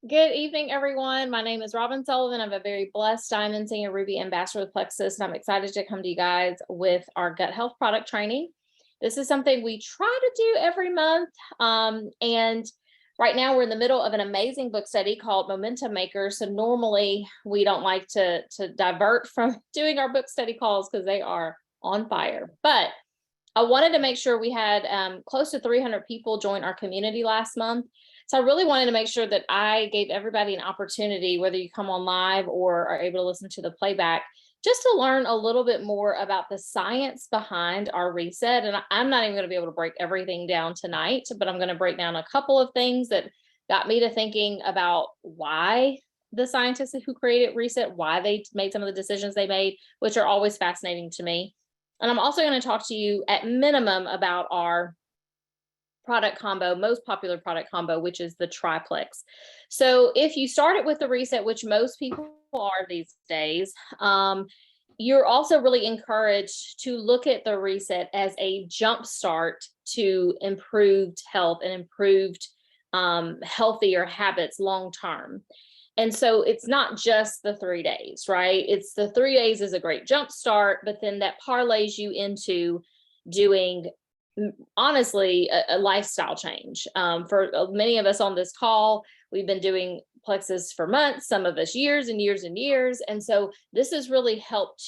Good evening, everyone. My name is Robin Sullivan. I'm a very blessed Diamond Senior Ruby Ambassador with Plexus, and I'm excited to come to you guys with our gut health product training. This is something we try to do every month. And right now we're in the middle of an amazing book study called Momentum Maker. So normally we don't like to divert from doing our book study calls because they are on fire. But I wanted to make sure we had close to 300 people join our community last month. So I really wanted to make sure that I gave everybody an opportunity, whether you come on live or are able to listen to the playback, just to learn a little bit more about the science behind our reset. And I'm not even going to be able to break everything down tonight, but I'm going to break down a couple of things that got me to thinking about why the scientists who created reset, why they made some of the decisions they made, which are always fascinating to me. And I'm also going to talk to you at minimum about our product combo, most popular product combo, which is the triplex. So if you started with the reset, which most people are these days, you're also really encouraged to look at the reset as a jump start to improved health and improved healthier habits long term. And so it's not just the 3 days, right? It's the 3 days is a great jump start, but then that parlays you into doing honestly a lifestyle change. For many of us on this call, we've been doing Plexus for months, some of us years and years and years. And so this has really helped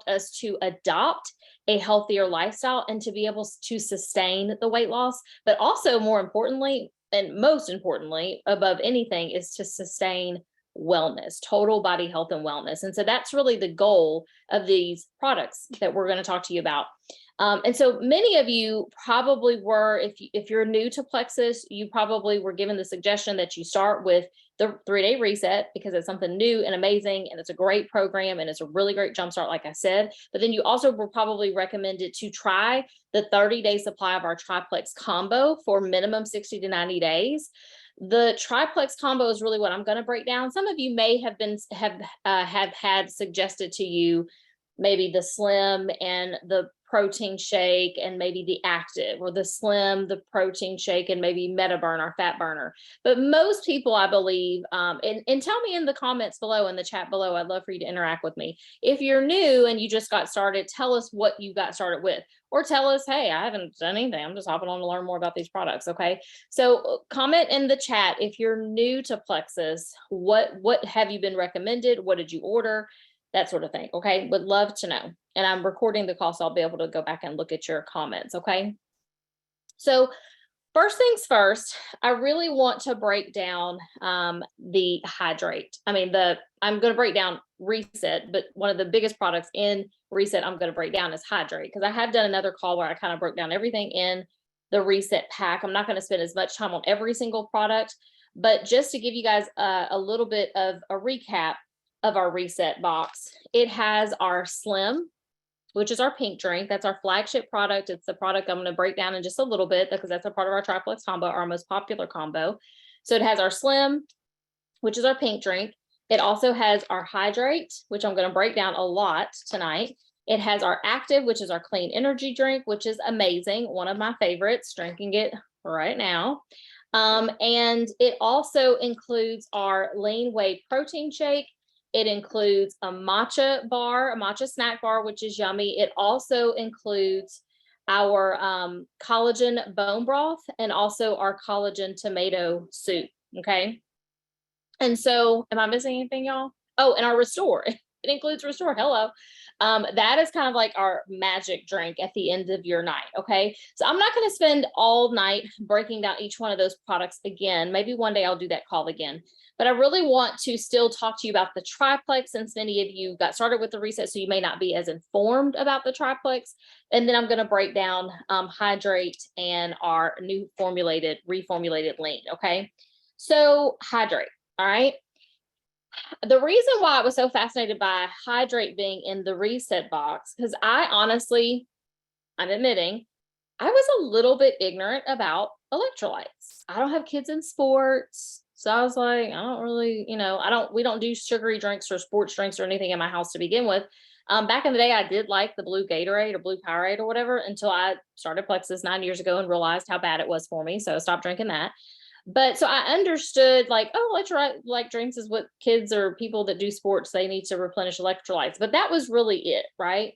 us to adopt a healthier lifestyle and to be able to sustain the weight loss, but also more importantly, and most importantly, above anything, is to sustain wellness, total body health and wellness. And so that's really the goal of these products that we're going to talk to you about. And so many of you probably were, if you're new to Plexus, you probably were given the suggestion that you start with the 3-day reset because it's something new and amazing, and it's a great program, and it's a really great jumpstart, like I said. But then you also were probably recommended to try the 30-day supply of our triplex combo for minimum 60 to 90 days. The triplex combo is really what I'm going to break down. Some of you may have had suggested to you maybe the slim and the protein shake and maybe the active, or the slim, the protein shake, and maybe MetaBurn or fat burner. But most people, I believe, and tell me in the comments below, in the chat below, I'd love for you to interact with me. If you're new and you just got started, tell us what you got started with, or tell us, hey, I haven't done anything, I'm just hopping on to learn more about these products. Okay, so comment in the chat if you're new to Plexus, what have you been recommended, what did you order, that sort of thing. Okay, would love to know. And I'm recording the call, so I'll be able to go back and look at your comments. Okay, so first things first, I really want to break down the hydrate. I'm going to break down reset, but one of the biggest products in reset I'm going to break down is hydrate, because I have done another call where I kind of broke down everything in the reset pack. I'm not going to spend as much time on every single product, but just to give you guys a little bit of a recap of our reset box, it has our slim, which is our pink drink. That's our flagship product. It's the product I'm going to break down in just a little bit because that's a part of our triplex combo, our most popular combo. So it has our slim, which is our pink drink. It also has our hydrate, which I'm going to break down a lot tonight. It has our active, which is our clean energy drink, which is amazing. One of my favorites, drinking it right now. And it also includes our lean whey protein shake. It includes a matcha bar, a matcha snack bar, which is yummy. It also includes our collagen bone broth and also our collagen tomato soup. Okay. And so, am I missing anything, y'all? Oh, and our Restore. It includes Restore. Hello. That is kind of like our magic drink at the end of your night. Okay. So I'm not going to spend all night breaking down each one of those products again. Maybe one day I'll do that call again. But I really want to still talk to you about the triplex, since many of you got started with the reset, so you may not be as informed about the triplex. And then I'm going to break down hydrate and our new reformulated lean. Okay. So hydrate. All right. The reason why I was so fascinated by hydrate being in the reset box, because I'm admitting, I was a little bit ignorant about electrolytes. I don't have kids in sports. So I was like, I don't really, we don't do sugary drinks or sports drinks or anything in my house to begin with. Back in the day, I did like the blue Gatorade or blue Powerade or whatever until I started Plexus 9 years ago and realized how bad it was for me. So I stopped drinking that. But so I understood like, oh, electrolyte drinks is what kids or people that do sports, they need to replenish electrolytes. But that was really it, right?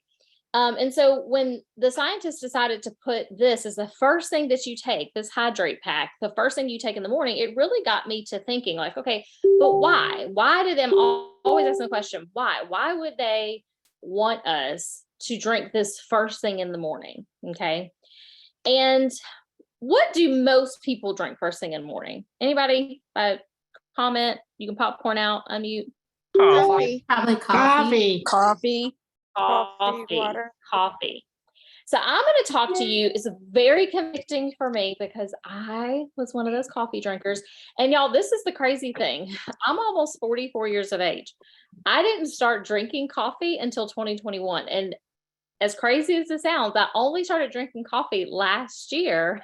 And so when the scientists decided to put this as the first thing that you take, this hydrate pack, the first thing you take in the morning, it really got me to thinking like, okay, but why? Why do them always ask the question, why? Why would they want us to drink this first thing in the morning? Okay. And what do most people drink first thing in the morning? Anybody comment? You can popcorn out, unmute. Coffee. Probably coffee. Coffee. Coffee. Coffee. So I'm going to talk to you. It's very convicting for me because I was one of those coffee drinkers. And y'all, this is the crazy thing. I'm almost 44 years of age. I didn't start drinking coffee until 2021. And as crazy as it sounds, I only started drinking coffee last year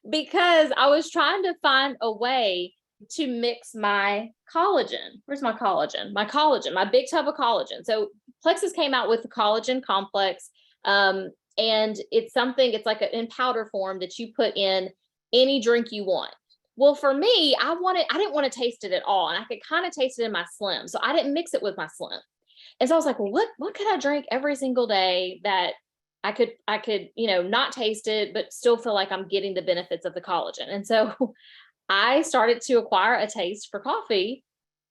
because I was trying to find a way to mix my collagen. Where's my collagen? My collagen, my big tub of collagen. So Plexus came out with the collagen complex. And it's like in powder form that you put in any drink you want. Well, for me, I didn't want to taste it at all. And I could kind of taste it in my Slim. So I didn't mix it with my Slim. And so I was like, well, what could I drink every single day that I could, not taste it, but still feel like I'm getting the benefits of the collagen. And so I started to acquire a taste for coffee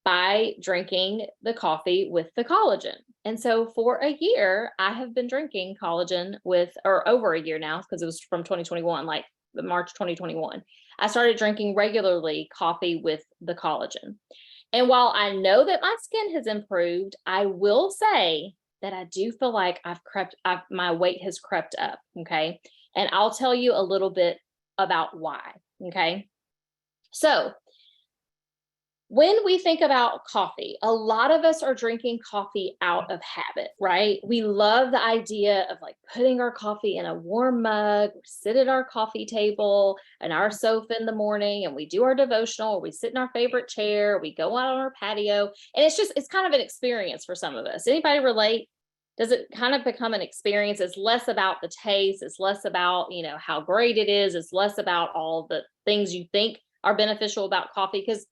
by drinking the coffee with the collagen. And so for a year, I have been drinking collagen or over a year now, because it was from 2021, like March 2021. I started drinking regularly coffee with the collagen. And while I know that my skin has improved, I will say that I do feel like my weight has crept up. Okay. And I'll tell you a little bit about why. Okay. So when we think about coffee, a lot of us are drinking coffee out of habit, right? We love the idea of like putting our coffee in a warm mug, we sit at our coffee table and our sofa in the morning and we do our devotional, or we sit in our favorite chair, we go out on our patio. And it's kind of an experience for some of us. Anybody relate? Does it kind of become an experience? It's less about the taste. It's less about, how great it is. It's less about all the things you think are beneficial about coffee. Because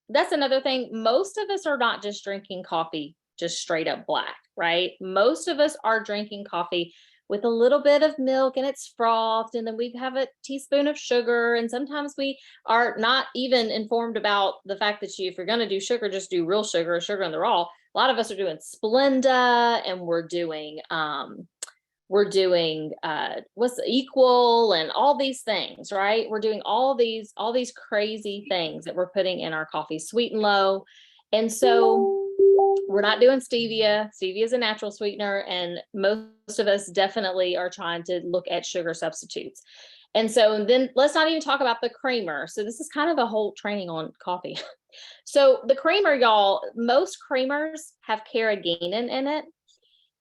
that's another thing. Most of us are not just drinking coffee, just straight up black, right? Most of us are drinking coffee with a little bit of milk and it's frothed. And then we have a teaspoon of sugar. And sometimes we are not even informed about the fact that if you're going to do sugar, just do real sugar in the raw. A lot of us are doing Splenda and we're doing what's equal and all these things, right? We're doing all these crazy things that we're putting in our coffee, sweet and low. And so we're not doing stevia. Stevia is a natural sweetener. And most of us definitely are trying to look at sugar substitutes. And so then let's not even talk about the creamer. So this is kind of a whole training on coffee. So the creamer, y'all, most creamers have carrageenan in it.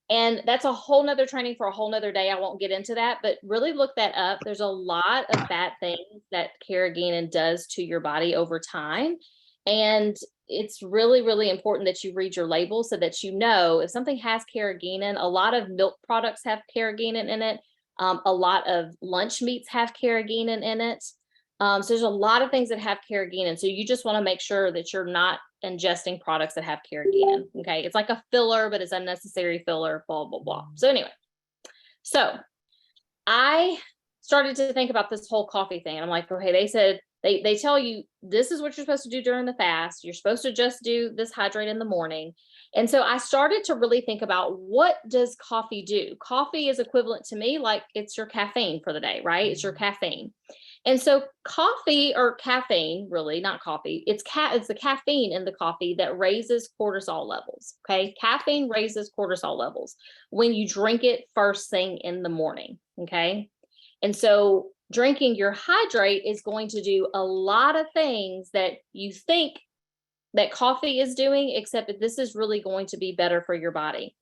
And that's a whole nother training for a whole nother day. I won't get into that, but really look that up. There's a lot of bad things that carrageenan does to your body over time. And it's really, really important that you read your label so that you know if something has carrageenan. A lot of milk products have carrageenan in it. A lot of lunch meats have carrageenan in it. So there's a lot of things that have carrageenan. So you just want to make sure that you're not ingesting products that have carrageenan. Okay. It's like a filler, but it's unnecessary filler, blah, blah, blah. So anyway, so I started to think about this whole coffee thing. And I'm like, okay, they said, they tell you, this is what you're supposed to do during the fast. You're supposed to just do this hydrate in the morning. And so I started to really think about, what does coffee do? Coffee is equivalent to me, like it's your caffeine for the day, right? It's your caffeine. And so coffee, or caffeine, really not coffee, it's the caffeine in the coffee that raises cortisol levels. Okay. Caffeine raises cortisol levels when you drink it first thing in the morning. Okay. And so drinking your hydrate is going to do a lot of things that you think that coffee is doing, except that this is really going to be better for your body.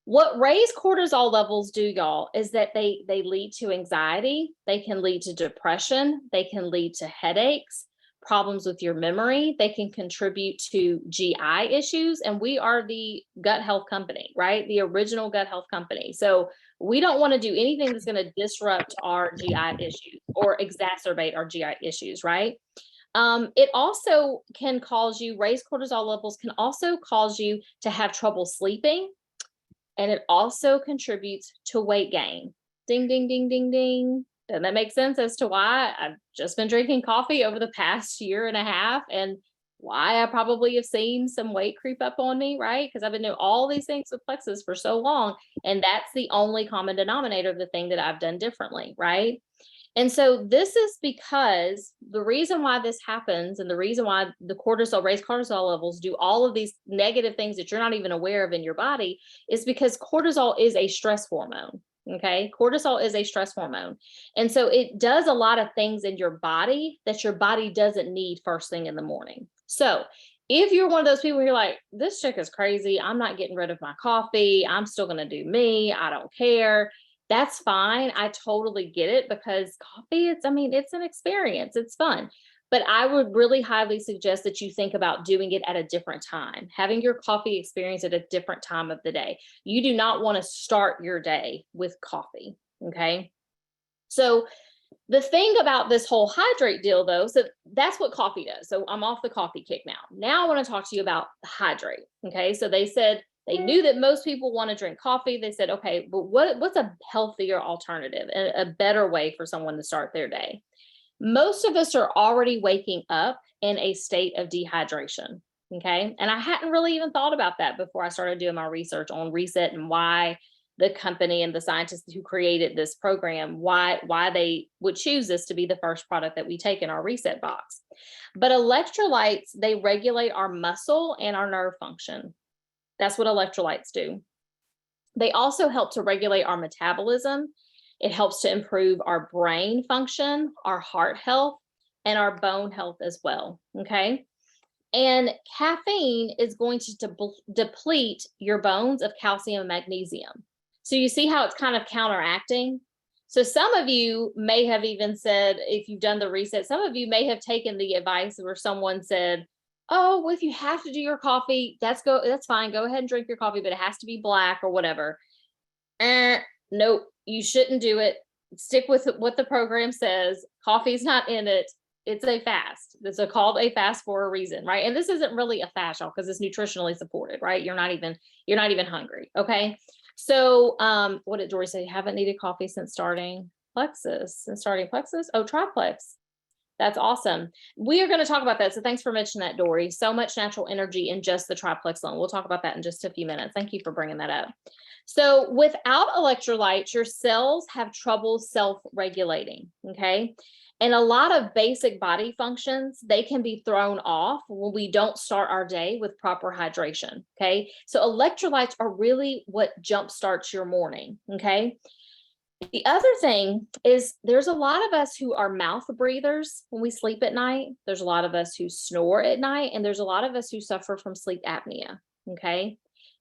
What raised cortisol levels do, y'all, is that they lead to anxiety, they can lead to depression, they can lead to headaches, problems with your memory, they can contribute to GI issues. And we are the gut health company, right? The original gut health company. So We don't want to do anything that's going to disrupt our GI issues or exacerbate our GI issues, right? It also can cause you, raised cortisol levels can also cause you to have trouble sleeping, and it also contributes to weight gain. Ding, ding, ding, ding, ding. Doesn't that make sense as to why I've just been drinking coffee over the past year and a half, and why I probably have seen some weight creep up on me, right? Because I've been doing all these things with Plexus for so long, and that's the only common denominator of the thing that I've done differently, right? And so this is because the reason why this happens and the reason why the cortisol, raised cortisol levels do all of these negative things that you're not even aware of in your body is because cortisol is a stress hormone. Okay. Cortisol is a stress hormone. And so it does a lot of things in your body that your body doesn't need first thing in the morning. So if you're one of those people, you're like, this chick is crazy. I'm not getting rid of my coffee. I'm still going to do me. I don't care. That's fine. I totally get it because coffee, it's an experience. It's fun. But I would really highly suggest that you think about doing it at a different time, having your coffee experience at a different time of the day. You do not want to start your day with coffee. Okay. So the thing about this whole hydrate deal, though, so that's what coffee does. So I'm off the coffee kick now. Now I want to talk to you about hydrate. Okay. So they said they knew that most people want to drink coffee. They said, okay, but what's a healthier alternative, a better way for someone to start their day? Most of us are already waking up in a state of dehydration. Okay. And I hadn't really even thought about that before I started doing my research on Reset and why the company and the scientists who created this program, why they would choose this to be the first product that we take in our Reset box. But electrolytes, they regulate our muscle and our nerve function. That's what electrolytes do. They also help to regulate our metabolism. It helps to improve our brain function, our heart health, and our bone health as well. Okay. And caffeine is going to deplete your bones of calcium and magnesium. So you see how it's kind of counteracting. So some of you may have even said, if you've done the reset, some of you may have taken the advice where someone said, oh, well, if you have to do your coffee, that's fine. Go ahead and drink your coffee, but it has to be black or whatever. Nope, you shouldn't do it. Stick with what the program says. Coffee's not in it. It's a fast. It's called a fast for a reason, right? And this isn't really a fast, y'all, because it's nutritionally supported, right? You're not even hungry. Okay. So what did Dory say? You haven't needed coffee since starting Plexus. Oh, try Plex. That's awesome. We are going to talk about that. So thanks for mentioning that, Dory. So much natural energy in just the triplex alone. We'll talk about that in just a few minutes. Thank you for bringing that up. So without electrolytes, your cells have trouble self-regulating. Okay. And a lot of basic body functions, they can be thrown off when we don't start our day with proper hydration. Okay. So electrolytes are really what jumpstarts your morning. Okay. The other thing is there's a lot of us who are mouth breathers when we sleep at night. There's a lot of us who snore at night, and there's a lot of us who suffer from sleep apnea. Okay.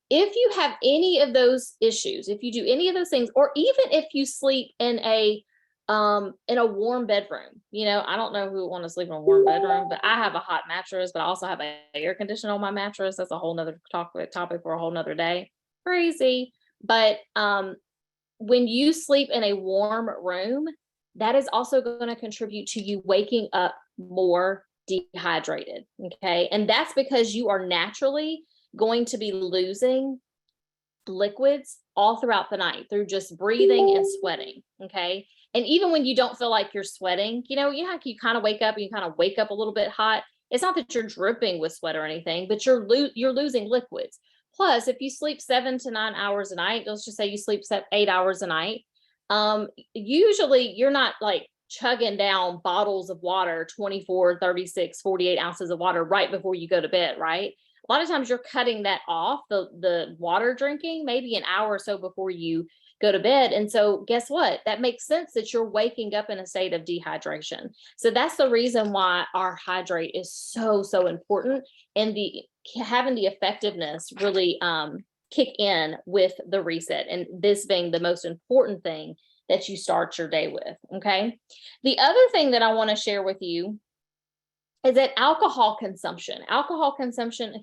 If you have any of those issues, if you do any of those things, or even if you sleep in a warm bedroom, I don't know who would want to sleep in a warm bedroom, but I have a hot mattress, but I also have an air conditioner on my mattress. That's a whole nother topic for a whole nother day. Crazy. But when you sleep in a warm room, that is also going to contribute to you waking up more dehydrated. Okay. And that's because you are naturally going to be losing liquids all throughout the night through just breathing and sweating. Okay. And even when you don't feel like you're sweating, you kind of wake up and you kind of wake up a little bit hot. It's not that you're dripping with sweat or anything, but you're losing liquids. Plus, if you sleep 7 to 9 hours a night, let's just say you sleep 8 hours a night, usually you're not like chugging down bottles of water, 24, 36, 48 ounces of water right before you go to bed, right? A lot of times you're cutting that off, the water drinking, maybe an hour or so before you go to bed. And so guess what? That makes sense that you're waking up in a state of dehydration. So that's the reason why our hydrate is so, so important. And having the effectiveness really kick in with the reset, and this being the most important thing that you start your day with. Okay. The other thing that I want to share with you is that alcohol consumption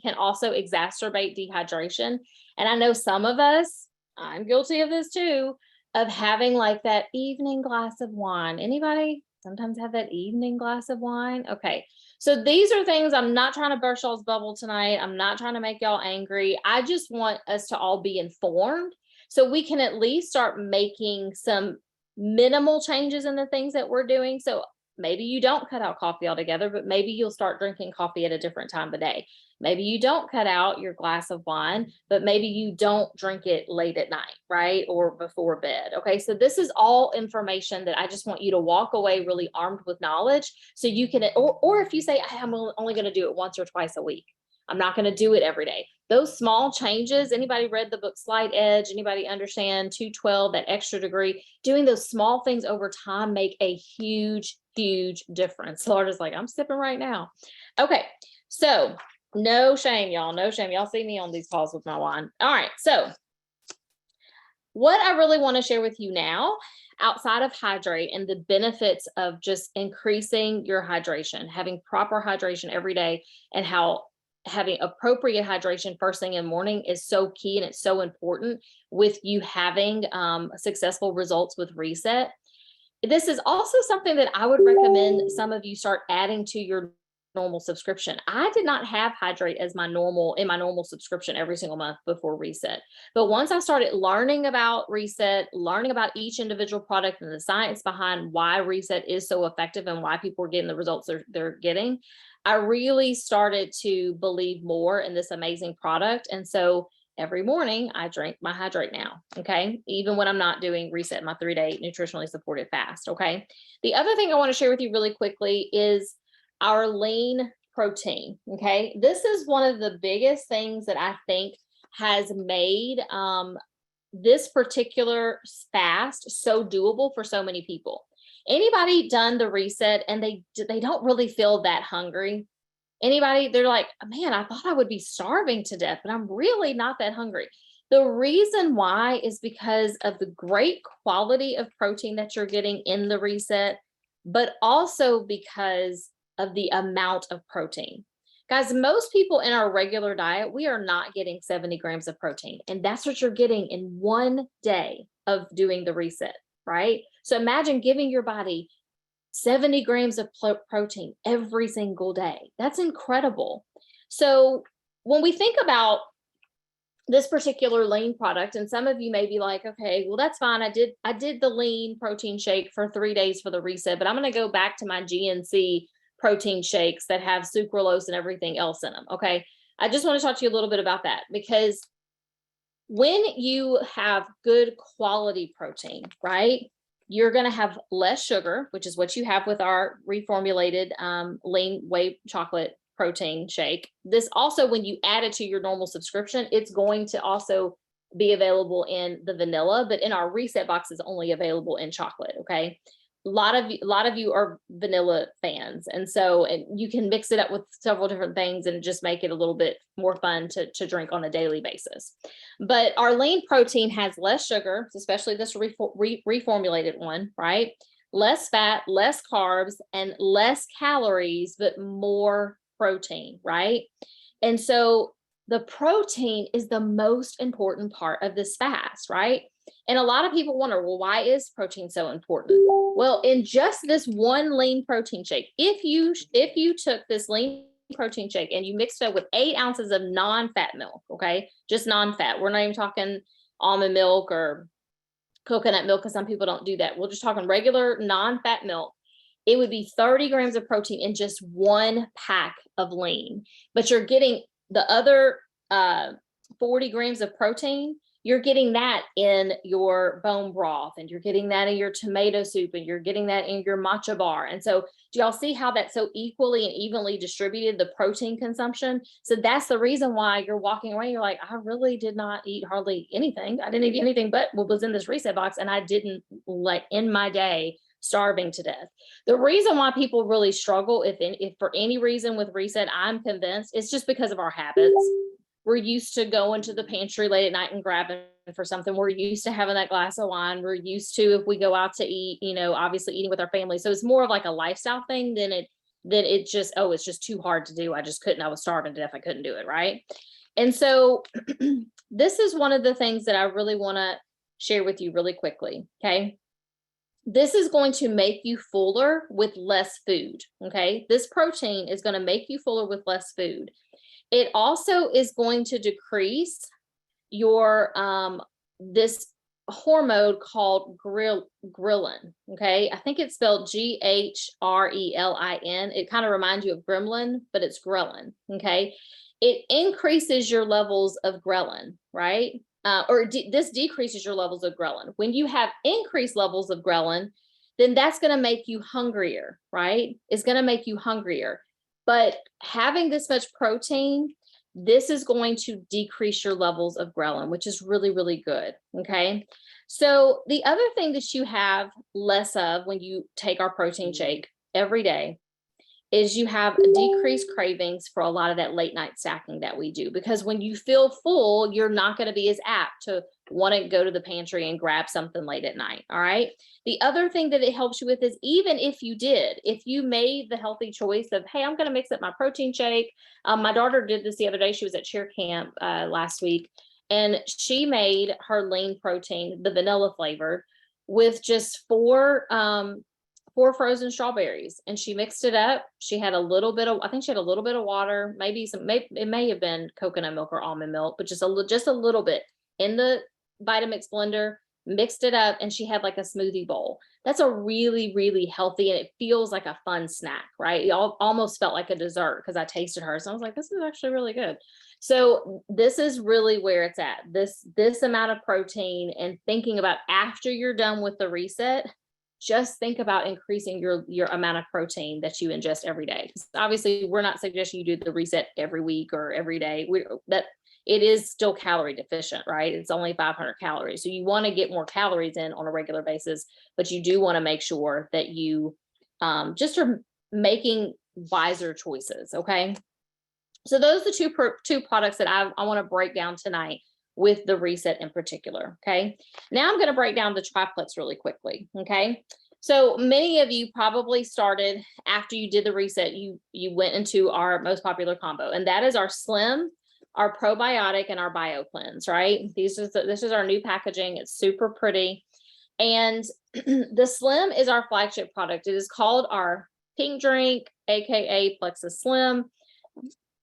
can also exacerbate dehydration. And I know some of us, I'm guilty of this too, of having like that evening glass of wine. Anybody sometimes have that evening glass of wine? Okay. So these are things, I'm not trying to burst y'all's bubble tonight. I'm not trying to make y'all angry. I just want us to all be informed so we can at least start making some minimal changes in the things that we're doing. So maybe you don't cut out coffee altogether, but maybe you'll start drinking coffee at a different time of day. Maybe you don't cut out your glass of wine, but maybe you don't drink it late at night, right? Or before bed. Okay. So this is all information that I just want you to walk away really armed with knowledge. So you can, or if you say, I'm only going to do it once or twice a week, I'm not going to do it every day. Those small changes, anybody read the book Slight Edge? Anybody understand 212, that extra degree? Doing those small things over time make a huge, huge difference. Florida's like, I'm sipping right now. Okay. So no shame, y'all. No shame. Y'all see me on these calls with my wine. All right. So what I really want to share with you now, outside of hydrate and the benefits of just increasing your hydration, having proper hydration every day, and how having appropriate hydration first thing in the morning is so key and it's so important with you having successful results with Reset. This is also something that I would recommend some of you start adding to your normal subscription. I did not have Hydrate as my normal subscription every single month before Reset. But once I started learning about Reset, learning about each individual product and the science behind why Reset is so effective and why people are getting the results they're getting, I really started to believe more in this amazing product. And so every morning I drink my Hydrate now. Okay. Even when I'm not doing Reset, my 3-day nutritionally supported fast. Okay. The other thing I want to share with you really quickly is our lean protein. Okay. This is one of the biggest things that I think has made this particular fast so doable for so many people. Anybody done the Reset and they don't really feel that hungry? Anybody, they're like, man, I thought I would be starving to death, but I'm really not that hungry. The reason why is because of the great quality of protein that you're getting in the Reset, but also because of the amount of protein. Guys, most people in our regular diet, we are not getting 70 grams of protein. And that's what you're getting in one day of doing the Reset, right? So imagine giving your body 70 grams of protein every single day. That's incredible. So when we think about this particular lean product, and some of you may be like, okay, well, that's fine. I did the lean protein shake for 3 days for the Reset, but I'm going to go back to my GNC protein shakes that have sucralose and everything else in them. Okay. I just want to talk to you a little bit about that, because when you have good quality protein, right, you're going to have less sugar, which is what you have with our reformulated lean whey chocolate protein shake. This also, when you add it to your normal subscription, it's going to also be available in the vanilla, but in our Reset box is only available in chocolate. Okay. A lot of you are vanilla fans. And so you can mix it up with several different things and just make it a little bit more fun to drink on a daily basis. But our lean protein has less sugar, especially this reformulated one, right? Less fat, less carbs, and less calories, but more protein, right? And so the protein is the most important part of this fast, right? And a lot of people wonder, well, why is protein so important? Well, in just this one lean protein shake, if you took this lean protein shake and you mixed it with 8 ounces of non-fat milk, okay, just non-fat. We're not even talking almond milk or coconut milk, because some people don't do that. We're just talking regular non-fat milk. It would be 30 grams of protein in just one pack of lean, but you're getting the other 40 grams of protein. You're getting that in your bone broth, and you're getting that in your tomato soup, and you're getting that in your matcha bar. And so do y'all see how that's so equally and evenly distributed, the protein consumption? So that's the reason why you're walking away. You're like, I really did not eat hardly anything. I didn't eat anything but what was in this Reset box. And I didn't like end my day starving to death. The reason why people really struggle, if for any reason with Reset, I'm convinced it's just because of our habits. We're used to going to the pantry late at night and grabbing for something. We're used to having that glass of wine. We're used to, if we go out to eat, obviously eating with our family. So it's more of like a lifestyle thing than it's just too hard to do. I was starving to death. I couldn't do it. Right. And so this is one of the things that I really want to share with you really quickly. Okay. This is going to make you fuller with less food. Okay. This protein is going to make you fuller with less food. It also is going to decrease your this hormone called ghrelin. Okay, I think it's spelled Grelin. It kind of reminds you of gremlin, but it's ghrelin. Okay, it increases your levels of ghrelin, right? This decreases your levels of ghrelin. When you have increased levels of ghrelin, then that's going to make you hungrier, right? It's going to make you hungrier. But having this much protein, this is going to decrease your levels of ghrelin, which is really, really good. Okay. So the other thing that you have less of when you take our protein shake every day is you have decreased cravings for a lot of that late night snacking that we do, because when you feel full, you're not going to be as apt to want to go to the pantry and grab something late at night. All right. The other thing that it helps you with is, even if you made the healthy choice of, hey, I'm going to mix up my protein shake. My daughter did this the other day. She was at cheer camp last week, and she made her lean protein, the vanilla flavored, with just four frozen strawberries, and she mixed it up. She had a little bit of, I think she had a little bit of water, it may have been coconut milk or almond milk, but just a little bit in the Vitamix blender, mixed it up, and she had like a smoothie bowl. That's a really, really healthy, and it feels like a fun snack, right? It almost felt like a dessert because I tasted hers. So I was like, this is actually really good. So this is really where it's at. This amount of protein, and thinking about after you're done with the reset, just think about increasing your amount of protein that you ingest every day. Because obviously, we're not suggesting you do the reset every week or every day. It is still calorie deficient, right? It's only 500 calories. So you want to get more calories in on a regular basis, but you do want to make sure that you just are making wiser choices. Okay. So those are the two products that I want to break down tonight with the reset in particular. Okay. Now I'm going to break down the triplex really quickly. Okay. So many of you probably started after you did the reset, you went into our most popular combo, and that is our Slim, our probiotic, and our bio cleanse, right? This is our new packaging. It's super pretty. And the Slim is our flagship product. It is called our pink drink, AKA Plexus Slim.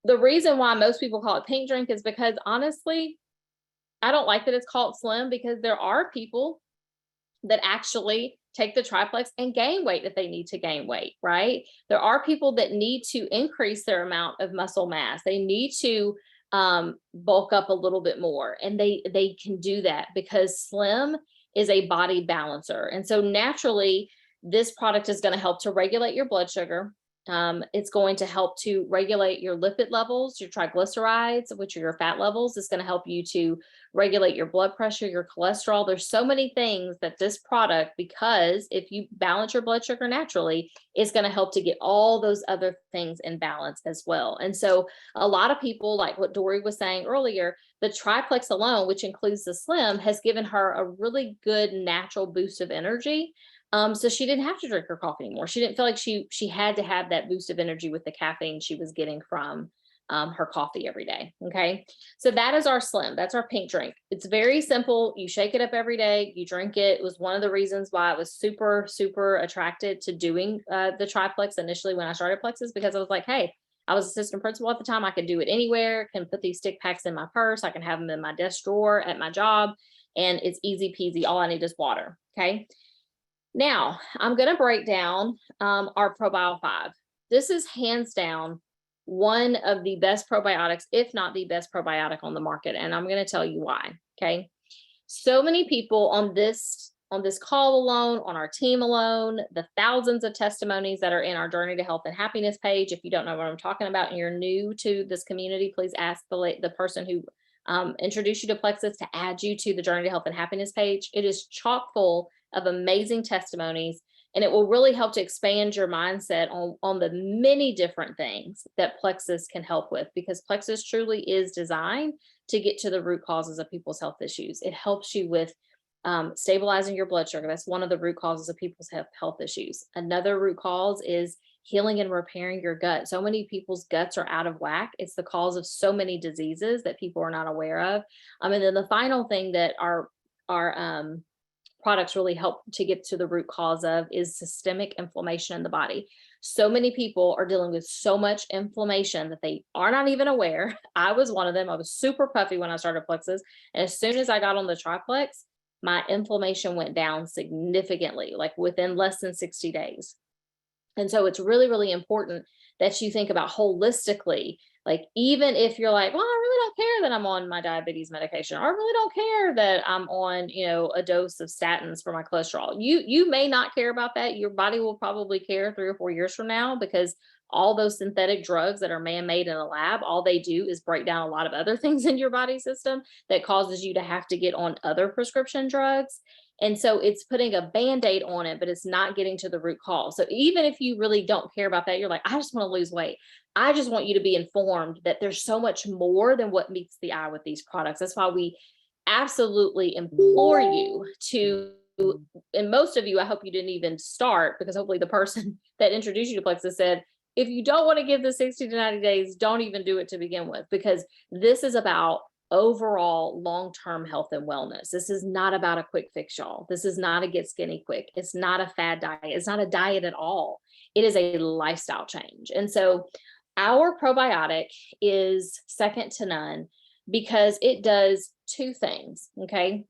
The reason why most people call it pink drink is because, honestly, I don't like that it's called Slim, because there are people that actually take the triplex and gain weight if they need to gain weight, right? There are people that need to increase their amount of muscle mass. They need to bulk up a little bit more, and they can do that because Slim is a body balancer. And so naturally, this product is going to help to regulate your blood sugar. It's going to help to regulate your lipid levels, your triglycerides, which are your fat levels. It's going to help you to regulate your blood pressure, your cholesterol. There's so many things that this product, because if you balance your blood sugar naturally, it's going to help to get all those other things in balance as well. And so a lot of people, like what Dory was saying earlier, the triplex alone, which includes the Slim, has given her a really good natural boost of energy. So she didn't have to drink her coffee anymore. She didn't feel like she had to have that boost of energy with the caffeine she was getting from her coffee every day. Okay. So that is our Slim. That's our pink drink. It's very simple. You shake it up every day. You drink it. It was one of the reasons why I was super, super attracted to doing the triplex initially when I started Plexus, because I was like, hey, I was assistant principal at the time. I could do it anywhere, can put these stick packs in my purse. I can have them in my desk drawer at my job, and it's easy peasy. All I need is water. Okay. Now, I'm going to break down our ProBio 5. This is hands down one of the best probiotics, if not the best probiotic on the market. And I'm going to tell you why. Okay. So many people on this call alone, on our team alone, the thousands of testimonies that are in our Journey to Health and Happiness page. If you don't know what I'm talking about and you're new to this community, please ask the person who introduced you to Plexus to add you to the Journey to Health and Happiness page. It is chock full of amazing testimonies, and it will really help to expand your mindset on the many different things that Plexus can help with, because Plexus truly is designed to get to the root causes of people's health issues. It helps you with stabilizing your blood sugar. That's one of the root causes of people's health issues. Another root cause is healing and repairing your gut. So many people's guts are out of whack. It's the cause of so many diseases that people are not aware of. And then the final thing that our our products really help to get to the root cause of is systemic inflammation in the body. So many people are dealing with so much inflammation that they are not even aware. I was one of them. I was super puffy when I started Plexus. And as soon as I got on the triplex, my inflammation went down significantly, like within less than 60 days. And so it's really, really important that you think about holistically. Like, even if you're like, well, I really don't care that I'm on my diabetes medication, or I really don't care that I'm on, a dose of statins for my cholesterol. You may not care about that. Your body will probably care 3 or 4 years from now, because all those synthetic drugs that are man-made in a lab, all they do is break down a lot of other things in your body system that causes you to have to get on other prescription drugs. And so it's putting a band-aid on it, but it's not getting to the root cause. So even if you really don't care about that, you're like, I just want to lose weight. I just want you to be informed that there's so much more than what meets the eye with these products. That's why we absolutely implore you to, and most of you, I hope you didn't even start, because hopefully the person that introduced you to Plexus said, if you don't want to give the 60 to 90 days, don't even do it to begin with, because this is about overall long-term health and wellness. This is not about a quick fix, y'all. This is not a get skinny quick. It's not a fad diet. It's not a diet at all. It is a lifestyle change. And so our probiotic is second to none because it does 2 things. Okay.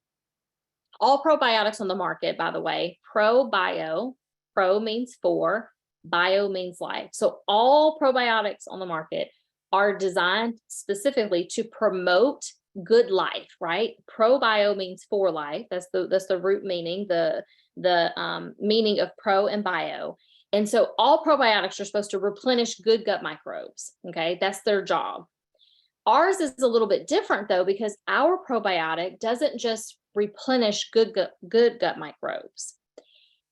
All probiotics on the market, by the way, pro means 4, bio means life. So all probiotics on the market are designed specifically to promote good life, right? Probio means for life. That's the root meaning, the meaning of pro and bio. And so all probiotics are supposed to replenish good gut microbes. Okay, that's their job. Ours is a little bit different though, because our probiotic doesn't just replenish good gut microbes.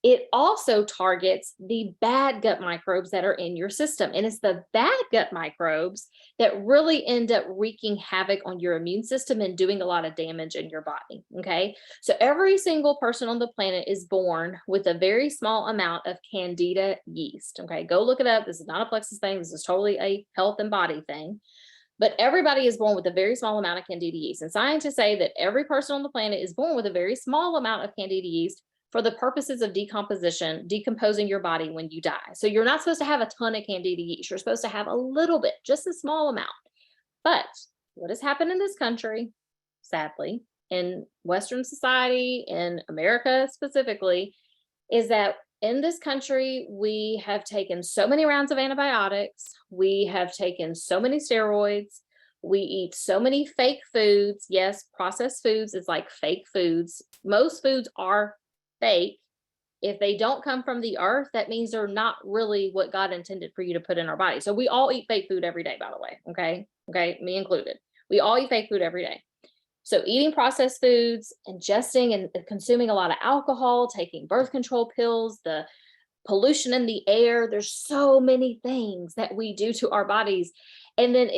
It also targets the bad gut microbes that are in your system. And it's the bad gut microbes that really end up wreaking havoc on your immune system and doing a lot of damage in your body. Okay. So every single person on the planet is born with a very small amount of Candida yeast. Okay. Go look it up. This is not a Plexus thing. This is totally a health and body thing. But everybody is born with a very small amount of Candida yeast. And scientists say that every person on the planet is born with a very small amount of Candida yeast for the purposes of decomposing your body when you die. So you're not supposed to have a ton of Candida yeast. You're supposed to have a little bit, just a small amount. But what has happened in this country, sadly, in Western society, in America specifically, is that in this country, we have taken so many rounds of antibiotics. We have taken so many steroids. We eat so many fake foods. Yes, processed foods is like fake foods. Most foods are fake. If they don't come from the earth, that means they're not really what God intended for you to put in our body. So we all eat fake food every day, by the way. Okay, me included. We all eat fake food every day. So eating processed foods, ingesting and consuming a lot of alcohol, taking birth control pills, the pollution in the air, there's so many things that we do to our bodies. And then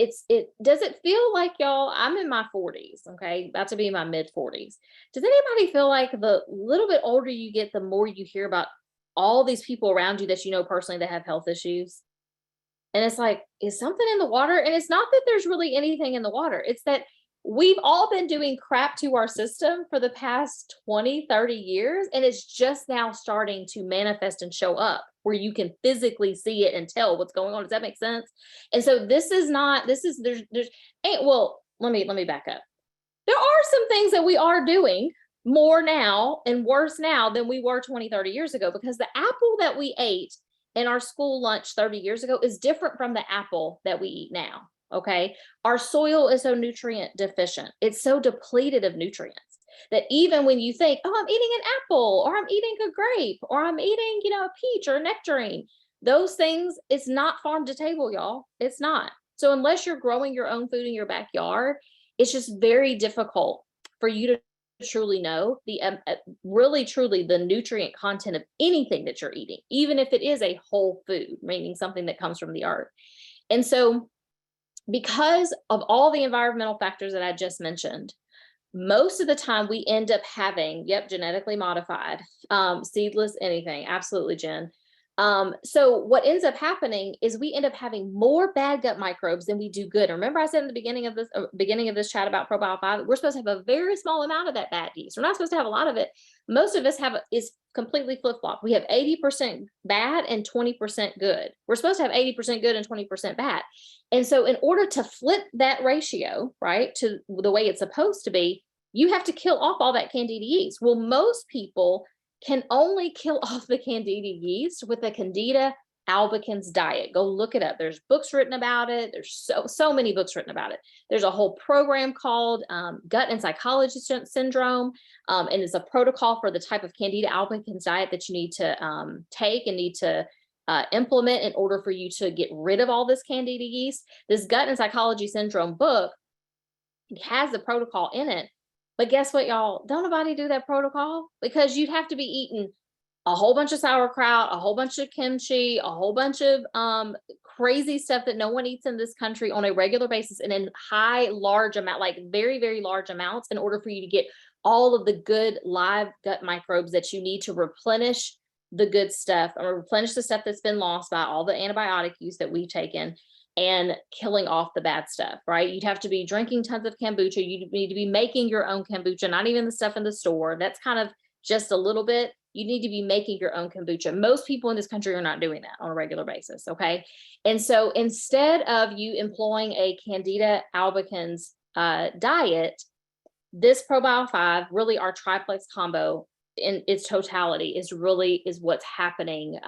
does it feel like, y'all, I'm in my 40s, okay, about to be in my mid 40s. Does anybody feel like the little bit older you get, the more you hear about all these people around you that you know personally that have health issues? And it's like, is something in the water? And it's not that there's really anything in the water. It's that we've all been doing crap to our system for the past 20, 30 years. And it's just now starting to manifest and show up where you can physically see it and tell what's going on. Does that make sense? And so well, let me back up. There are some things that we are doing more now and worse now than we were 20, 30 years ago, because the apple that we ate in our school lunch 30 years ago is different from the apple that we eat now. Okay. Our soil is so nutrient deficient. It's so depleted of nutrients that even when you think, oh, I'm eating an apple, or I'm eating a grape, or I'm eating, a peach or a nectarine, those things, it's not farm to table, y'all. It's not. So unless you're growing your own food in your backyard, it's just very difficult for you to truly know really truly the nutrient content of anything that you're eating, even if it is a whole food, meaning something that comes from the earth. And so because of all the environmental factors that I just mentioned, most of the time we end up having, genetically modified, seedless anything. Absolutely, Jen. So what ends up happening is we end up having more bad gut microbes than we do good. Remember I said in the beginning of this chat about Probio 5, we're supposed to have a very small amount of that bad yeast. We're not supposed to have a lot of it. Most of us is completely flip-flop. We have 80% bad and 20% good. We're supposed to have 80% good and 20% bad. And so in order to flip that ratio, right, to the way it's supposed to be, you have to kill off all that Candida yeast. Well, most people can only kill off the Candida yeast with a Candida albicans diet. Go look it up. There's books written about it. There's so many books written about it. There's a whole program called Gut and Psychology Syndrome, and it's a protocol for the type of Candida albicans diet that you need to take and need to implement in order for you to get rid of all this Candida yeast. This Gut and Psychology Syndrome book has the protocol in it. But guess what, y'all? Don't nobody do that protocol, because you'd have to be eating a whole bunch of sauerkraut, a whole bunch of kimchi, a whole bunch of crazy stuff that no one eats in this country on a regular basis and in large amount, like very, very large amounts, in order for you to get all of the good live gut microbes that you need to replenish the good stuff, or replenish the stuff that's been lost by all the antibiotic use that we've taken, and killing off the bad stuff, right? You'd have to be drinking tons of kombucha. You need to be making your own kombucha, not even the stuff in the store. That's kind of just a little bit. You need to be making your own kombucha. Most people in this country are not doing that on a regular basis, okay? And so instead of you employing a Candida albicans diet, this Probio 5, really our triplex combo in its totality is what's happening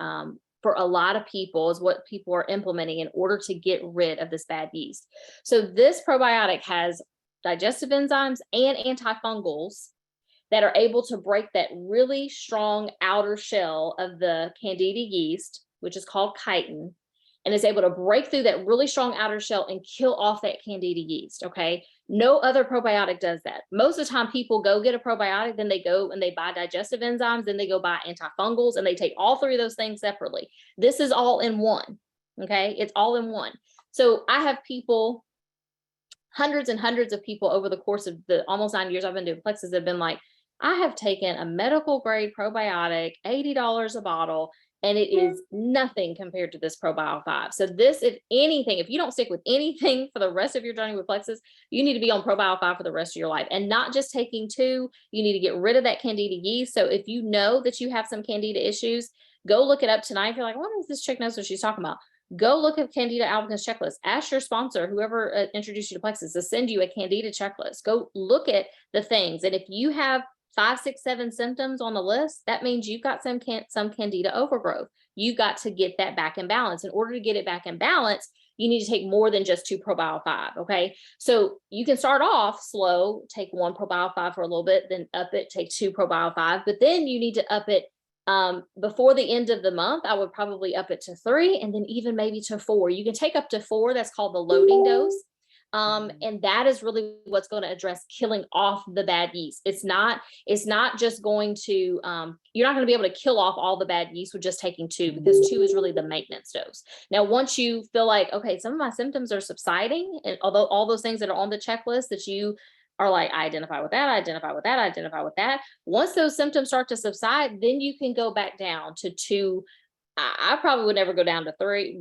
for a lot of people, is what people are implementing in order to get rid of this bad yeast. So this probiotic has digestive enzymes and antifungals that are able to break that really strong outer shell of the Candida yeast, which is called chitin, and is able to break through that really strong outer shell and kill off that Candida yeast, okay? No other probiotic does that. Most of the time people go get a probiotic, then they go and they buy digestive enzymes, then they go buy antifungals, and they take all three of those things separately. This is all in one, okay? It's all in one. So I have people, hundreds and hundreds of people over the course of the almost 9 years I've been doing Plexus, have been like, I have taken a medical grade probiotic, $80 a bottle, and it is nothing compared to this Probio 5. So this, if anything, if you don't stick with anything for the rest of your journey with Plexus, you need to be on Probio 5 for the rest of your life, and not just taking 2. You need to get rid of that Candida yeast. So if you know that you have some Candida issues, go look it up tonight. If you're like, what is this chick knows what she's talking about? Go look at Candida albicans checklist. Ask your sponsor, whoever introduced you to Plexus, to send you a Candida checklist. Go look at the things. And if you have 5, 6, 7 symptoms on the list, that means you've got some Candida overgrowth. You've got to get that back in balance. In order to get it back in balance, you need to take more than just 2 Probio 5, okay? So you can start off slow, take 1 Probio 5 for a little bit, then up it, take 2 Probio 5, but then you need to up it before the end of the month. I would probably up it to 3, and then even maybe to 4. You can take up to 4. That's called the loading dose. And that is really what's going to address killing off the bad yeast. It's not just going to, you're not going to be able to kill off all the bad yeast with just taking 2, because 2 is really the maintenance dose. Now, once you feel like, okay, some of my symptoms are subsiding, and although all those things that are on the checklist that you are like, I identify with that, I identify with that, I identify with that. Once those symptoms start to subside, then you can go back down to 2. I probably would never go down to 3,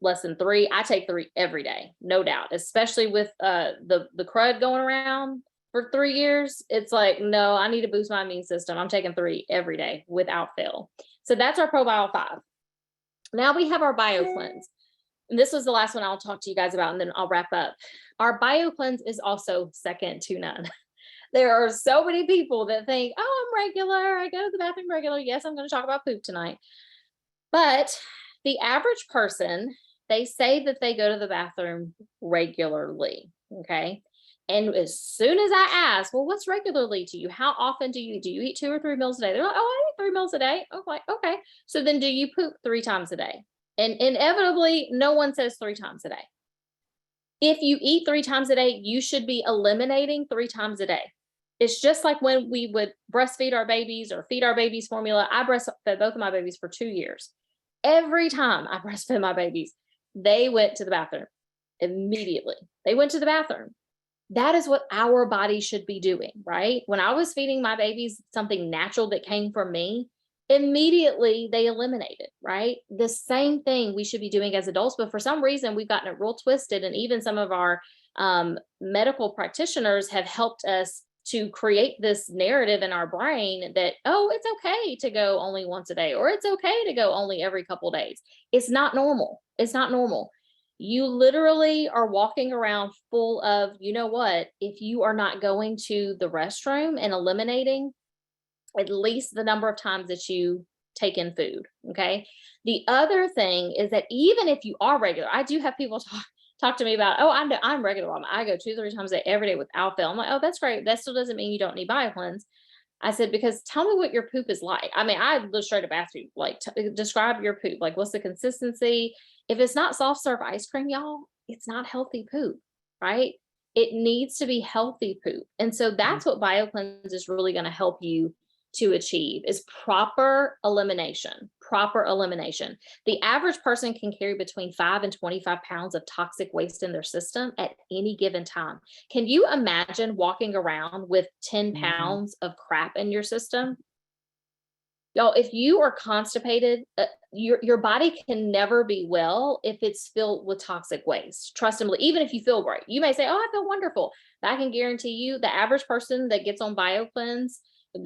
less than 3. I take 3 every day, no doubt, especially with the crud going around for 3 years. It's like, no, I need to boost my immune system. I'm taking 3 every day without fail. So that's our Probio 5. Now we have our BioCleanse. And this was the last one I'll talk to you guys about, and then I'll wrap up. Our BioCleanse is also second to none. There are so many people that think, oh, I'm regular. I go to the bathroom regular. Yes, I'm going to talk about poop tonight. But the average person, they say that they go to the bathroom regularly, okay? And as soon as I ask, well, what's regularly to you? How often do you eat 2 or 3 meals a day? They're like, oh, I eat 3 meals a day. I'm like, okay. So then do you poop 3 times a day? And inevitably, no one says 3 times a day. If you eat 3 times a day, you should be eliminating 3 times a day. It's just like when we would breastfeed our babies or feed our babies formula. I breastfed both of my babies for 2 years. Every time I breastfed my babies, they went to the bathroom immediately. They went to the bathroom. That is what our body should be doing, right? When I was feeding my babies something natural that came from me, Immediately they eliminate it, right? The same thing we should be doing as adults, but for some reason we've gotten it real twisted. And even some of our medical practitioners have helped us to create this narrative in our brain that, oh, it's okay to go only once a day, or it's okay to go only every couple days. It's not normal. It's not normal. You literally are walking around full of, you know what, if you are not going to the restroom and eliminating at least the number of times that you take in food. Okay. The other thing is that even if you are regular, I do have people talk to me about, oh, I'm regular. I go 2, 3 times a day every day without fail. I'm like, oh, that's great. That still doesn't mean you don't need BioCleanse. I said, because tell me what your poop is like. I mean, I just straight up asked you, like, describe your poop. Like, what's the consistency? If it's not soft serve ice cream, y'all, it's not healthy poop, right? It needs to be healthy poop. And so that's what BioCleanse is really going to help you to achieve, is proper elimination. Proper elimination. The average person can carry between 5 and 25 pounds of toxic waste in their system at any given time. Can you imagine walking around with 10 pounds of crap in your system? Y'all, if you are constipated, your body can never be well if it's filled with toxic waste. Trust me, even if you feel great, you may say, oh, I feel wonderful. But I can guarantee you the average person that gets on BioCleanse,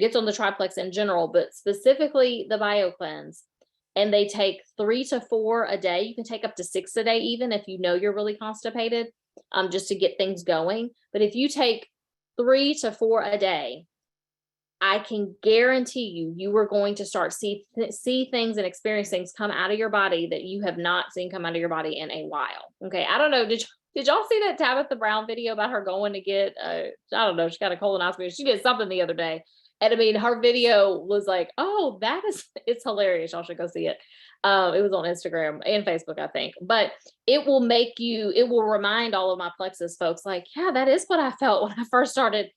gets on the triplex in general, but specifically the BioCleanse, and they take 3 to 4 a day. You can take up to 6 a day, even if you know you're really constipated, just to get things going. But if you take 3 to 4 a day, I can guarantee you are going to start see things and experience things come out of your body that you have not seen come out of your body in a while. Okay, I don't know. Did y'all see that Tabitha Brown video about her going to get I don't know, she got a colonoscopy. She did something the other day. And I mean, her video was like, oh, it's hilarious. Y'all should go see it. It was on Instagram and Facebook, I think. But it will remind all of my Plexus folks, like, yeah, that is what I felt when I first started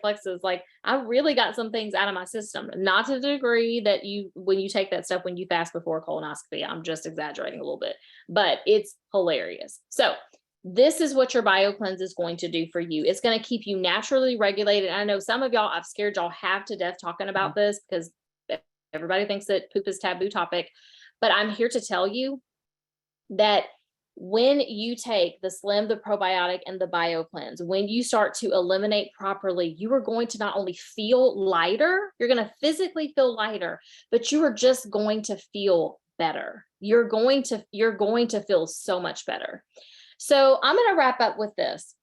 Plexus. Like, I really got some things out of my system, not to the degree that when you take that stuff when you fast before a colonoscopy. I'm just exaggerating a little bit, but it's hilarious. So this is what your BioCleanse is going to do for you. It's going to keep you naturally regulated. I know some of y'all, I've scared y'all half to death talking about this because everybody thinks that poop is a taboo topic, but I'm here to tell you that when you take the Slim, the probiotic, and the BioCleanse, when you start to eliminate properly, you are going to not only feel lighter, you're going to physically feel lighter, but you are just going to feel better. You're going to feel so much better. So I'm going to wrap up with this.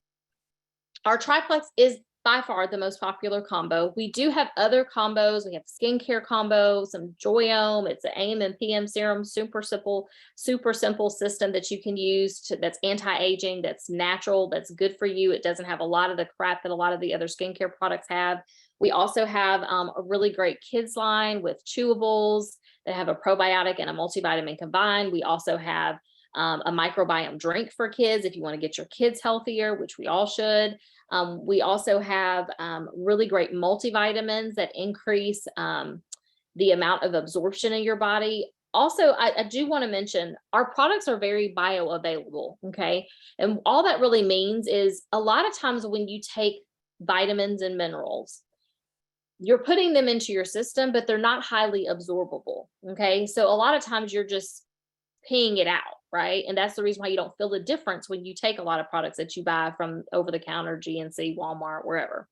Our triplex is by far the most popular combo. We do have other combos. We have skincare combo, some Joyome. It's an AM and PM serum, super simple system that you can use that's anti-aging, that's natural, that's good for you. It doesn't have a lot of the crap that a lot of the other skincare products have. We also have a really great kids line with chewables that have a probiotic and a multivitamin combined. We also have a microbiome drink for kids if you want to get your kids healthier, which we all should. We also have really great multivitamins that increase the amount of absorption in your body. Also, I do want to mention our products are very bioavailable. Okay. And all that really means is a lot of times when you take vitamins and minerals, you're putting them into your system, but they're not highly absorbable. Okay. So a lot of times you're just peeing it out, right? And that's the reason why you don't feel the difference when you take a lot of products that you buy from over the counter, GNC, Walmart, wherever.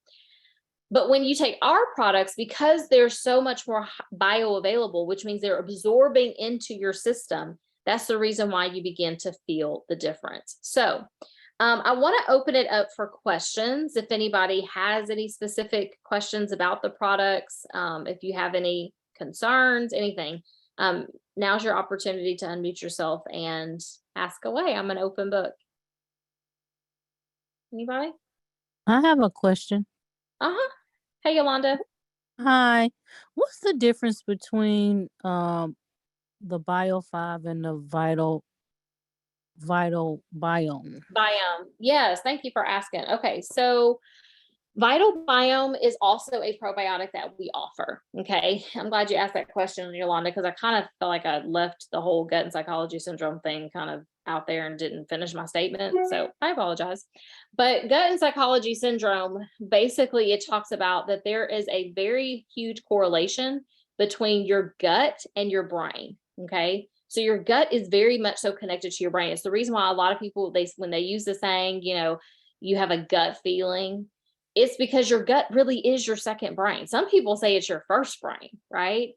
But when you take our products, because they're so much more bioavailable, which means they're absorbing into your system, that's the reason why you begin to feel the difference. So I want to open it up for questions. If anybody has any specific questions about the products, if you have any concerns, anything, now's your opportunity to unmute yourself and ask away. I'm an open book. Anybody? I have a question. Hey, Yolanda. Hi. What's the difference between the Bio 5 and the Vital Biome? Biome. Yes, thank you for asking. Okay, so Vital Biome is also a probiotic that we offer. Okay, I'm glad you asked that question, Yolanda, because I kind of felt like I left the whole gut and psychology syndrome thing kind of out there and didn't finish my statement. So I apologize. But gut and psychology syndrome, basically, it talks about that there is a very huge correlation between your gut and your brain. Okay. So your gut is very much so connected to your brain. It's the reason why a lot of people, when they use the saying, you have a gut feeling, it's because your gut really is your second brain. Some people say it's your first brain, right?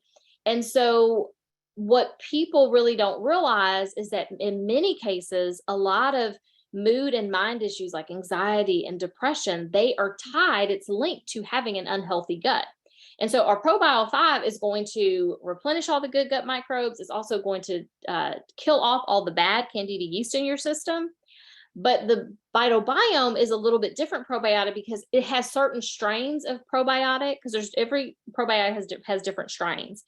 And so what people really don't realize is that in many cases, a lot of mood and mind issues like anxiety and depression, they are tied, it's linked to having an unhealthy gut. And so our ProBio 5 is going to replenish all the good gut microbes. It's also going to kill off all the bad Candida yeast in your system. But the VitalBiome is a little bit different probiotic because it has certain strains of probiotic, because every probiotic has different strains.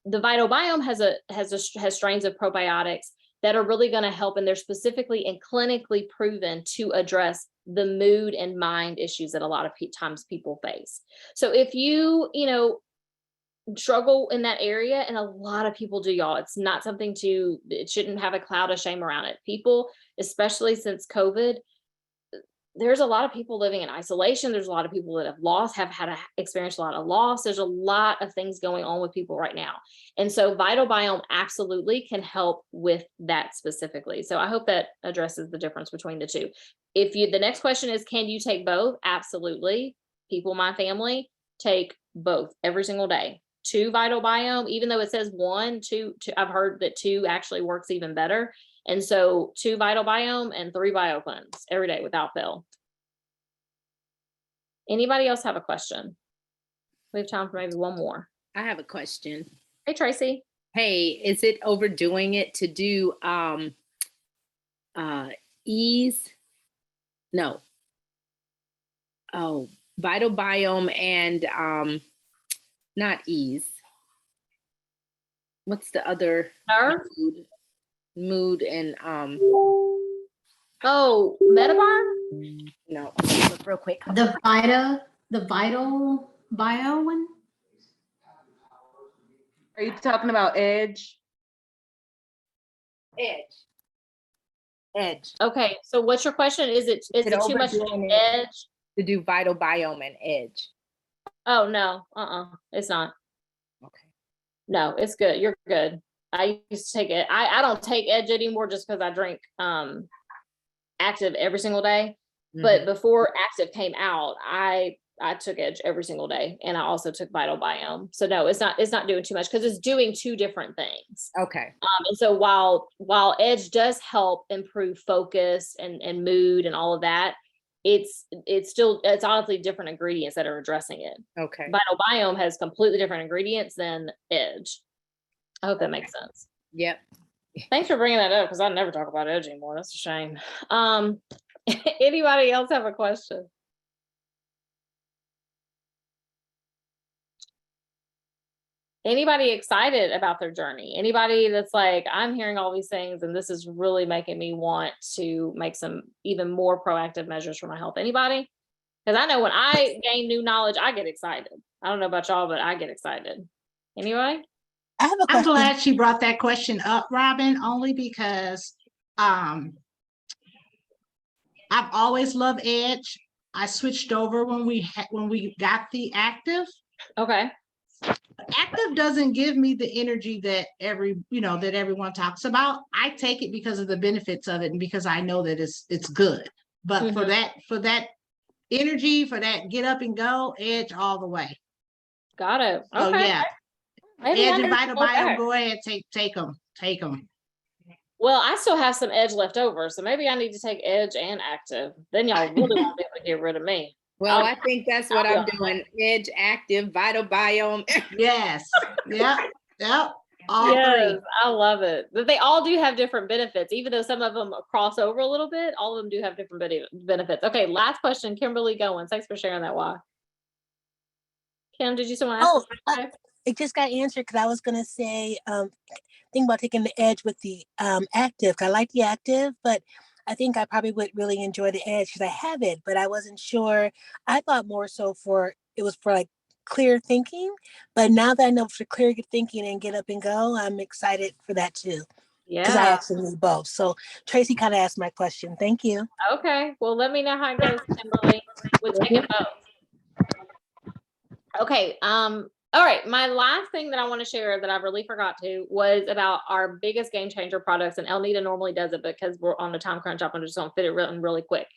The VitalBiome has strains of probiotics that are really going to help, and they're specifically and clinically proven to address the mood and mind issues that a lot of times people face. So if you struggle in that area, and a lot of people do, y'all, it's not something it shouldn't have a cloud of shame around it. People, especially since COVID, there's a lot of people living in isolation. There's a lot of people that have experienced a lot of loss. There's a lot of things going on with people right now. And so VitalBiome absolutely can help with that specifically. So I hope that addresses the difference between the two. The next question is, can you take both? Absolutely. People in my family take both every single day. 2 VitalBiome, even though it says 1, 2, I've heard that 2 actually works even better. And so 2 VitalBiome and 3 BioCleanse every day without fail. Anybody else have a question? We have time for maybe one more. I have a question. Hey, Tracy. Hey, is it overdoing it to do ease? No. Oh, VitalBiome and not ease. What's the other? Nerve? Mood and Oh, Metabar? No, look real quick. The Vital Bio one? Are you talking about Edge? Edge. Okay, so what's your question? Is it too much to do Edge? To do VitalBiome and Edge. Oh no, it's not. Okay. No, it's good. You're good. I used to take it. I don't take Edge anymore just because I drink Active every single day. But before Active came out, I took Edge every single day, and I also took VitalBiome. So no, it's not doing too much because it's doing 2 different things. Okay. And so while Edge does help improve focus and mood and all of that, it's honestly different ingredients that are addressing it. Okay. VitalBiome has completely different ingredients than Edge. I hope that makes sense. Yep. Thanks for bringing that up, because I never talk about Edge anymore. That's a shame. Anybody else have a question? Anybody excited about their journey? Anybody that's like, I'm hearing all these things and this is really making me want to make some even more proactive measures for my health? Anybody? Because I know when I gain new knowledge, I get excited. I don't know about y'all, but I get excited. Anyway? I have a I'm question. glad she brought that question up, Robin, only because I've always loved Edge. I switched over when we got the Active. Okay. Active doesn't give me the energy that everyone talks about. I take it because of the benefits of it and because I know that it's good. But for that energy, for that get up and go, Edge all the way. Got it. Okay. So yeah. Maybe Edge I and need to go VitalBiome, back. go ahead, take them. Well, I still have some Edge left over, so maybe I need to take Edge and Active. Then y'all really won't be able to get rid of me. Well, I think that's what I'm doing. Edge, Active, VitalBiome. Yes. Yep. All Yes, I love it. But they all do have different benefits, even though some of them cross over a little bit. All of them do have different benefits. Okay, last question, Kimberly Goins. Thanks for sharing that. Why? Kim, did you still want to ask? Oh, it just got answered because I was gonna say, think about taking the Edge with the Active. I like the Active, but I think I probably would really enjoy the Edge because I have it, but I wasn't sure. I thought more so it was for like clear thinking, but now that I know for clear thinking and get up and go, I'm excited for that too. Because I Yeah. actually need both. So Tracy kind of asked my question. Thank you. Okay. Well, let me know how it goes, Kimberly. We're taking both. Okay. All right, my last thing that I want to share that I really forgot to was about our biggest game changer products, and Elnita normally does it because we're on a time crunch. I'm just going to fit it really quick.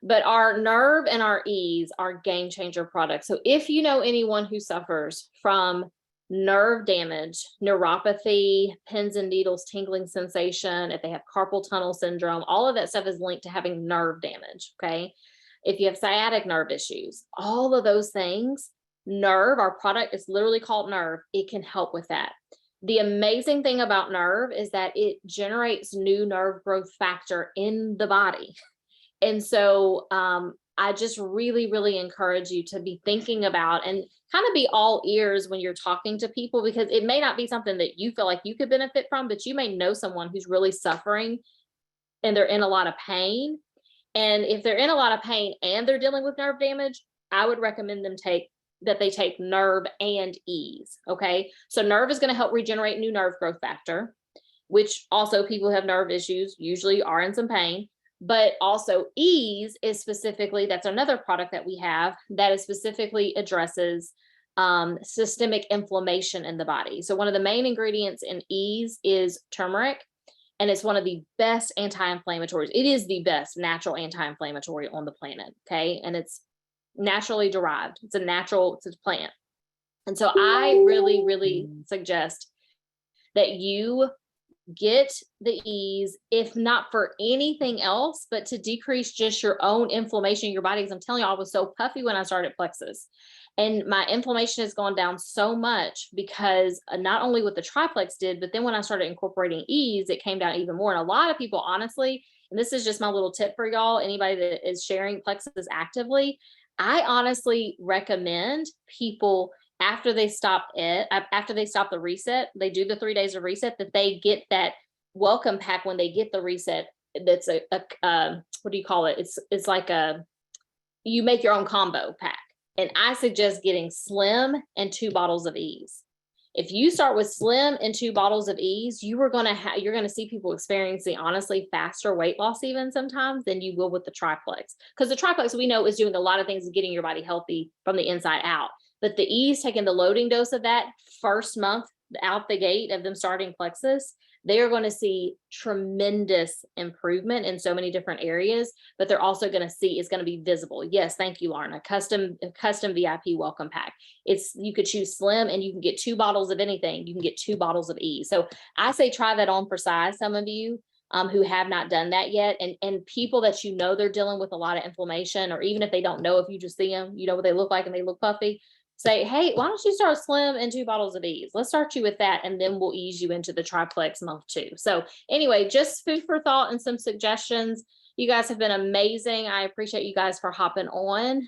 But our Nerve and our Ease are game changer products. So if you know anyone who suffers from nerve damage, neuropathy, pins and needles, tingling sensation, if they have carpal tunnel syndrome, all of that stuff is linked to having nerve damage. Okay. If you have sciatic nerve issues, all of those things, Nerve, our product is literally called Nerve. It can help with that. The amazing thing about Nerve is that it generates new nerve growth factor in the body. And so I just really, really encourage you to be thinking about and kind of be all ears when you're talking to people, because it may not be something that you feel like you could benefit from, but you may know someone who's really suffering and they're in a lot of pain. And if they're in a lot of pain and they're dealing with nerve damage, I would recommend that they take Nerve and Ease. Okay. So Nerve is going to help regenerate new nerve growth factor, which also people who have nerve issues usually are in some pain. But also Ease is specifically, that's another product that we have that is specifically addresses systemic inflammation in the body. So one of the main ingredients in Ease is turmeric, and it's one of the best anti-inflammatories. It is the best natural anti-inflammatory on the planet. Okay. And it's naturally derived. It's a plant. And so I really, really suggest that you get the Ease, if not for anything else, but to decrease just your own inflammation in your body. Because I'm telling you, I was so puffy when I started Plexus, and my inflammation has gone down so much because not only what the Triplex did, but then when I started incorporating Ease, it came down even more. And a lot of people, honestly, and this is just my little tip for y'all, anybody that is sharing Plexus actively, I honestly recommend people after they stop the reset, they do the 3 days of reset, that they get that welcome pack when they get the reset. That's what do you call it? It's like you make your own combo pack. And I suggest getting Slim and 2 bottles of Ease. If you start with Slim and 2 bottles of Ease, you're going to see people experiencing honestly faster weight loss even sometimes than you will with the Triplex. Because the Triplex, we know, is doing a lot of things, getting your body healthy from the inside out. But the Ease, taking the loading dose of that first month out the gate of them starting Plexus, they are going to see tremendous improvement in so many different areas, but they're also going to see, it's going to be visible. Yes. Thank you, Larna. Custom VIP welcome pack. You could choose Slim and you can get 2 bottles of anything. You can get 2 bottles of Ease. So I say, try that on for size. Some of you who have not done that yet, and people that, you know, they're dealing with a lot of inflammation, or even if they don't know, if you just see them, you know what they look like and they look puffy, say, hey, why don't you start Slim and 2 bottles of Ease? Let's start you with that, and then we'll ease you into the Triplex month 2. So anyway, just food for thought and some suggestions. You guys have been amazing. I appreciate you guys for hopping on,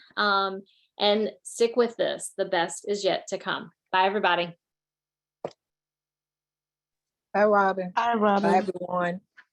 and stick with this. The best is yet to come. Bye, everybody. Bye, Robin. Hi, Robin. Bye, everyone.